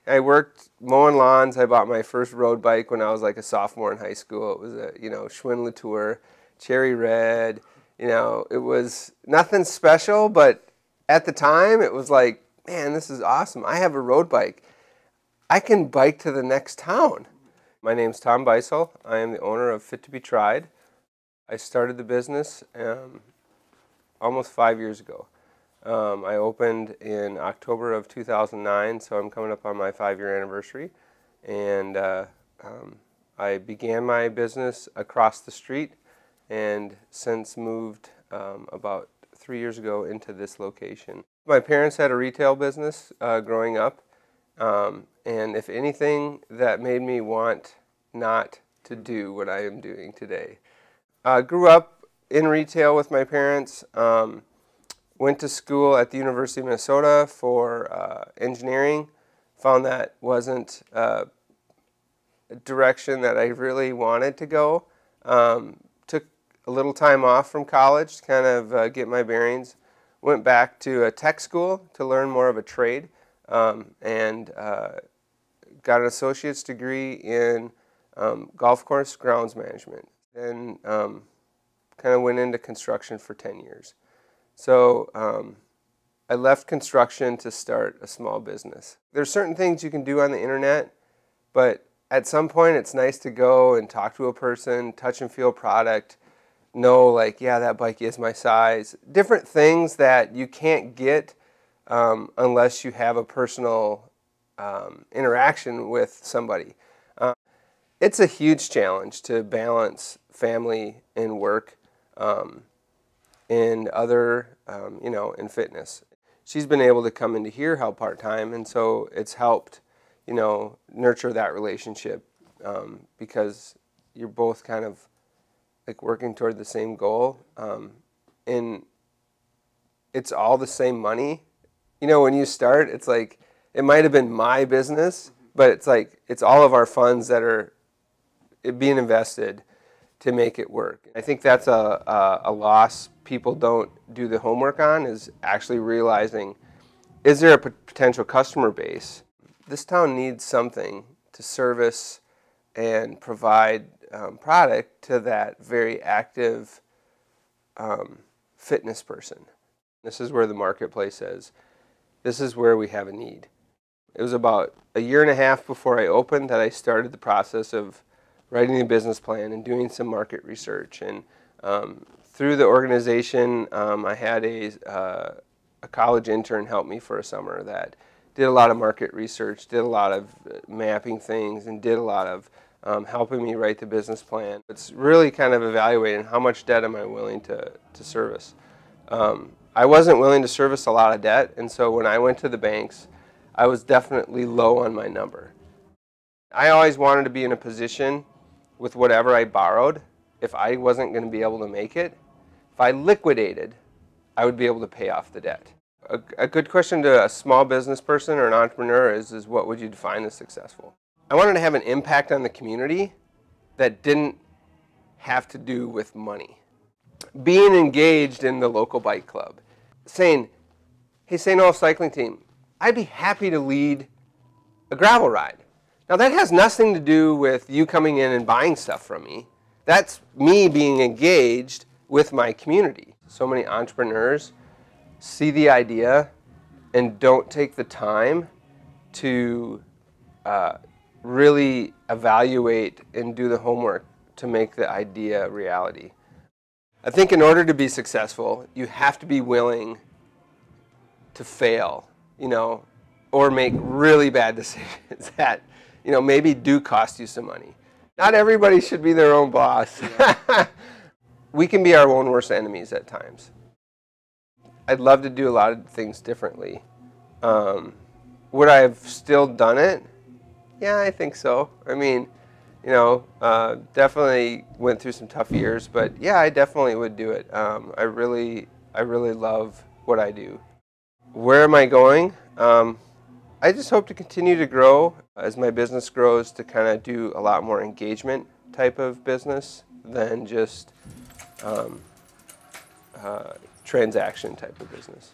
I worked mowing lawns. I bought my first road bike when I was like a sophomore in high school. It was a, Schwinn Latour, cherry red. It was nothing special, but at the time it was like, man, this is awesome. I have a road bike. I can bike to the next town. My name's Tom Beisel. I am the owner of Fit to Be Tried. I started the business almost 5 years ago. I opened in October of 2009, so I'm coming up on my 5-year anniversary. And I began my business across the street and since moved about 3 years ago into this location. My parents had a retail business growing up, and if anything, that made me want not to do what I am doing today. I grew up in retail with my parents. Went to school at the University of Minnesota for engineering. Found that wasn't a direction that I really wanted to go. Took a little time off from college to kind of get my bearings. Went back to a tech school to learn more of a trade, and got an associate's degree in golf course grounds management. Then kind of went into construction for 10 years. So I left construction to start a small business. There's certain things you can do on the internet, but at some point it's nice to go and talk to a person, touch and feel product, know like, yeah, that bike is my size. Different things that you can't get unless you have a personal interaction with somebody. It's a huge challenge to balance family and work. And other, in fitness. She's been able to come into here help part-time, and so it's helped, nurture that relationship because you're both kind of like working toward the same goal, and it's all the same money. When you start, it's like, it might have been my business, but it's like, it's all of our funds that are being invested to make it work. I think that's a loss people don't do the homework on, is actually realizing, is there a potential customer base? This town needs something to service and provide product to that very active fitness person. This is where the marketplace is. This is where we have a need. It was about a year and a half before I opened that I started the process of writing a business plan and doing some market research. And through the organization, I had a college intern help me for a summer that did a lot of market research, did a lot of mapping things, and did a lot of helping me write the business plan. It's really kind of evaluating how much debt am I willing to service. I wasn't willing to service a lot of debt, and so when I went to the banks, I was definitely low on my number. I always wanted to be in a position with whatever I borrowed, if I wasn't going to be able to make it, if I liquidated, I would be able to pay off the debt. A good question to a small business person or an entrepreneur is what would you define as successful? I wanted to have an impact on the community that didn't have to do with money. Being engaged in the local bike club, saying, hey, St. Olaf Cycling Team, I'd be happy to lead a gravel ride. Now that has nothing to do with you coming in and buying stuff from me. That's me being engaged with my community. So many entrepreneurs see the idea and don't take the time to really evaluate and do the homework to make the idea a reality. I think in order to be successful, you have to be willing to fail, or make really bad decisions that, maybe do cost you some money. Not everybody should be their own boss. We can be our own worst enemies at times. I'd love to do a lot of things differently. Would I have still done it? Yeah, I think so. I mean, definitely went through some tough years, but yeah, I definitely would do it. I really love what I do. Where am I going? I just hope to continue to grow as my business grows, to kind of do a lot more engagement type of business than just transaction type of business.